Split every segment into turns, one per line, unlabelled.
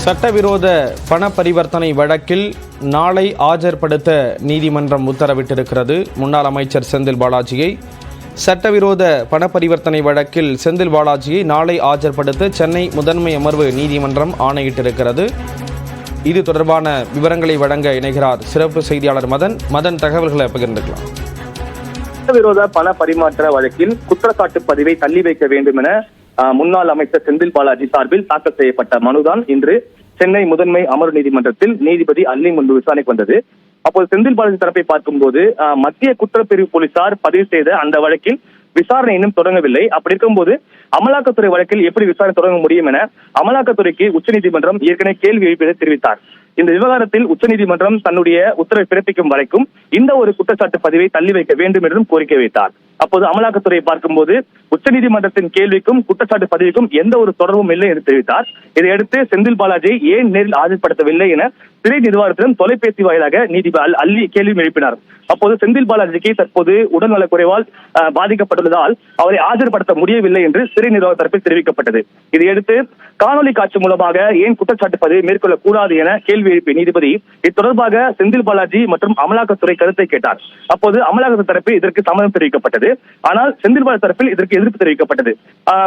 சட்டவிரோத பண பரிவர்த்தனை வழக்கில் நாளை ஆஜர்படுத்த நீதிமன்றம் உத்தரவிட்டிருக்கிறது. முன்னாள் அமைச்சர் செந்தில் பாலாஜியை சட்டவிரோத பண பரிவர்த்தனை வழக்கில் செந்தில் பாலாஜியை நாளை ஆஜர்படுத்த சென்னை முதன்மை அமர்வு நீதிமன்றம் ஆணையிட்டிருக்கிறது. இது தொடர்பான விவரங்களை வழங்க இணைகிறார் சிறப்பு செய்தியாளர் மதன். தகவல்களை பகிர்ந்துக்கலாம்.
சட்டவிரோத பண பரிமாற்ற வழக்கில் குற்றச்சாட்டு பதிவை தள்ளி வைக்க வேண்டும் என முன்னாள் அமைச்சர் செந்தில் பாலாஜி சார்பில் தாக்கல் செய்யப்பட்ட மனுதான் இன்று சென்னை முதன்மை அமர்வு நீதிமன்றத்தில் நீதிபதி அல்லி முன்பு விசாரணைக்கு வந்தது. அப்போது செந்தில் பாலாஜி தரப்பை பார்க்கும்போது மத்திய குற்றப்பிரிவு போலீசார் பதிவு செய்த அந்த வழக்கில் விசாரணை இன்னும் தொடங்கவில்லை. அப்படி இருக்கும்போது அமலாக்கத்துறை வழக்கில் எப்படி விசாரணை தொடங்க முடியும் என அமலாக்கத்துறைக்கு உச்சநீதிமன்றம் ஏற்கனவே கேள்வி எழுப்பியதை தெரிவித்தார். இந்த விவகாரத்தில் உச்சநீதிமன்றம் தன்னுடைய உத்தரவை பிறப்பிக்கும் வரைக்கும் இந்த ஒரு குற்றச்சாட்டு பதிவை தள்ளி வைக்க வேண்டும் என்றும் கோரிக்கை வைத்தார். அப்போது அமலாக்கத்துறை பார்க்கும்போது உச்சநீதிமன்றத்தின் கேள்விக்கும் குற்றச்சாட்டு பதிவுக்கும் எந்த ஒரு தொடர்பும் இல்லை என்று தெரிவித்தார். இதையடுத்து செந்தில் பாலாஜியை ஏன் நேரில் ஆஜர்படுத்தவில்லை என சிறை நிர்வாகத்திடம் தொலைபேசி வாயிலாக நீதிபதி அல்லி கேள்வி எழுப்பினார். அப்போது செந்தில் பாலாஜிக்கு தற்போது உடல்நலக் குறைவால் பாதிக்கப்பட்டுள்ளதால் அவரை ஆஜர்படுத்த முடியவில்லை என்று சிறை நிர்வாக தரப்பில் தெரிவிக்கப்பட்டது. இதையடுத்து காணொலி காட்சி மூலமாக ஏன் குற்றச்சாட்டு பதிவை மேற்கொள்ளக்கூடாது என கேள்வி எழுப்பிய நீதிபதி இது தொடர்பாக செந்தில் பாலாஜி மற்றும் அமலாக்கத்துறை கருத்தை கேட்டார். அப்போது அமலாக்கத்துறை தரப்பில் இதற்கு சம்மதம் தெரிவிக்கப்பட்டது. ஆனால் செந்தில் பாலாஜி தரப்பில் இதற்கு எதிர்ப்பு தெரிவிக்கப்பட்டது.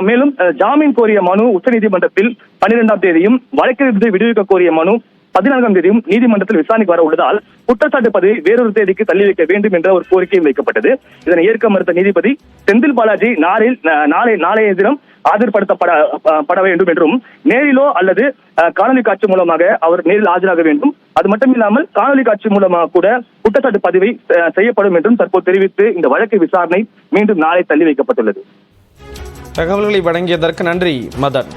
மேலும் ஜாமீன் கோரிய மனு உச்சநீதிமன்றத்தில் 12ஆம் தேதியும் வழக்கிலிருந்து விடுவிக்க கோரிய மனு 14ஆம் தேதியும் நீதிமன்றத்தில் விசாரணைக்கு வர உள்ளதால் குற்றச்சாட்டு பதிவை வேறொரு தேதிக்கு தள்ளி வைக்க வேண்டும் என்ற ஒரு கோரிக்கையும் வைக்கப்பட்டது. இதனை ஏற்க மறுத்த நீதிபதி செந்தில் பாலாஜி நாளைய தினம் ஆஜர்படுத்தப்பட வேண்டும் என்றும் நேரிலோ அல்லது காணொலி காட்சி மூலமாக அவர் நேரில் ஆஜராக வேண்டும். அது மட்டுமில்லாமல் காணொலி காட்சி மூலமாக கூட குற்றச்சாட்டு பதிவை செய்யப்படும் என்றும் தற்போது தெரிவித்து இந்த வழக்கு விசாரணை மீண்டும் நாளை தள்ளி வைக்கப்பட்டுள்ளது.
தகவல்களை வழங்கியதற்கு நன்றி மதன்.